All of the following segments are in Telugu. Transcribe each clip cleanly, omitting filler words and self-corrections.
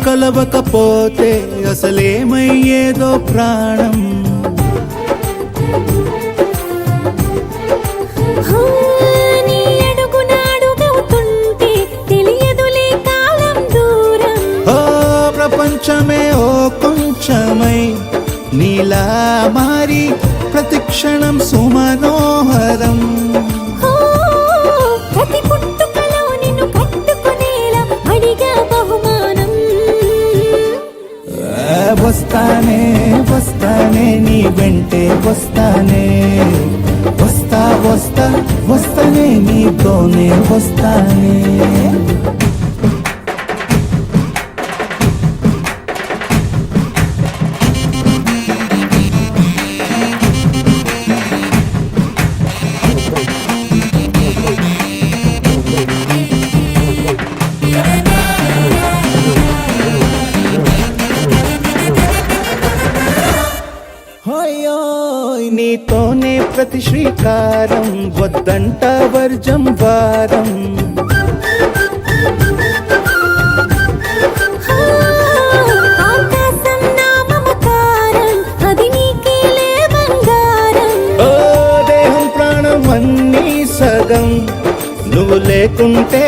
కలవకపోతే అసలేమయ్యేదో ప్రాణం. నీ అడుగున అడుగవుతుంటే తెలియదులే కాలం దూరం. ఓ ప్రపంచమే ఓ కొంచెమై నీలా మారి ప్రతిక్షణం సుమనోహరం. ప్రతి పుట్టుకలో నిన్ను కట్టుకునేలా అడిగా బహుమానం. వస్తానే వస్తానే నీ వెంటే వస్తానే, వస్తా వస్తా వస్తానే నీతోనే వస్తానే. నీతోనే ప్రతి శ్రీకారం వద్దంట వర్జం వారం. ఆకాశం నా మమకారం అది నీకేలే బంగారం. ఓ దేహం ప్రాణం అన్నీ సగం, నువ్వు లేకుంటే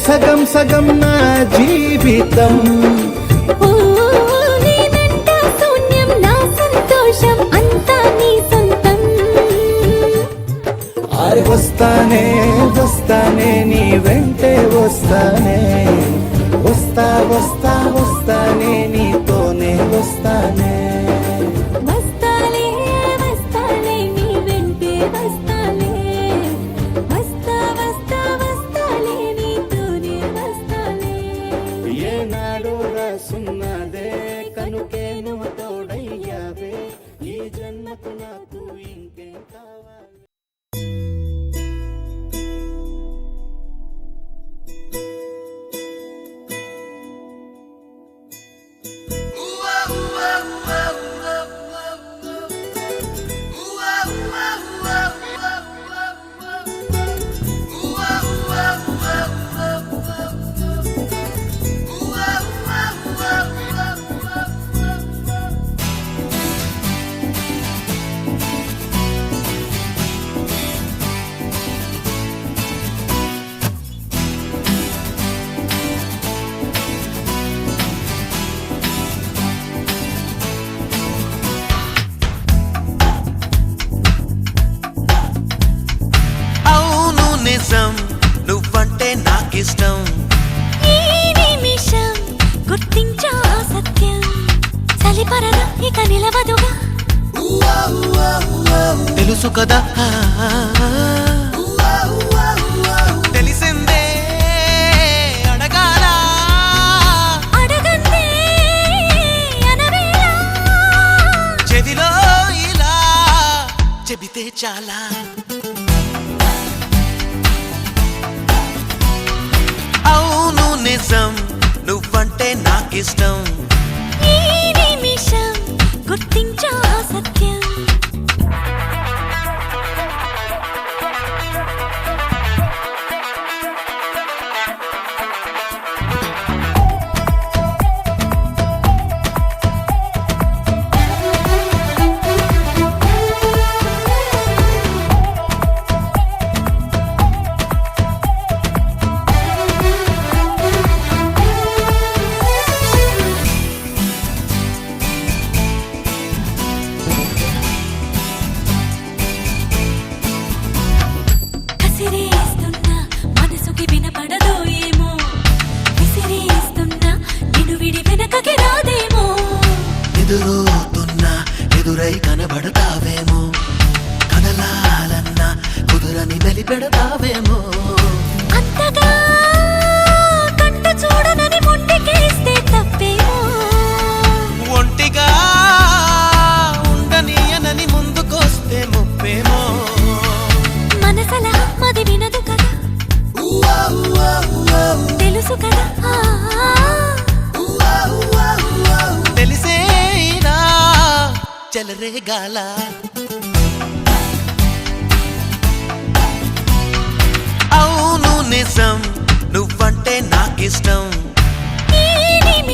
సగం సగం నా జీవితం. నేనంటా శూన్యం నా సంతోషం అంతా నీ సొంతం. వస్తానే వస్తానే నీ వెంటే వస్తానే, వస్తా వస్తా వస్తానే నీతోనే వస్తానే. వస్తాలే వస్తాలే నీ వెంటే వస్తాలే, వస్తా వస్తా వస్తాలే నీతోనే వస్తాలే. ఏనాడు రాసున్నదే కనుకే నువ్వు తోడయ్యావే, ఈ జన్మకు నాకు ఇంకేం కావాలి. నువ్వంటే నాకిష్టం. ఈ నిమిషం గుర్తించా సత్యం, చలిపరద ఇక నిలవదుగా. తెలుసు కదా తెలిసిందే అడగాల, అడగందే అనవేళ. చెవిలో ఇలా చెబితే చాలా. అవును నిజం నువ్వంటే నాకిష్టం. ఈ నిమిషం గుర్తించా సత్యం. కసిరేస్తున్నా మనసుకి వినపడదో ఏమో, విసిరేస్తున్నా నిన్ను విడి వెనకకి రాదేమో. ఎదురవుతున్నా ఎదురై కనబడతావేమో, కదలాలన్నా కుదురని మెలిపెడతావేమో. అంతగా కంట చూడనని మొండికేస్తే తప్పేమో. ఒంటిగా ఉండనీయనని ముందుకొస్తే ముప్పేమో. మనసలా మది వినదు కదా, తెలుసు కదా. తెలిసేనా చెలరేగాల. అవును నిజం నువ్వంటే నాకిష్టం. ఈ నిమిషం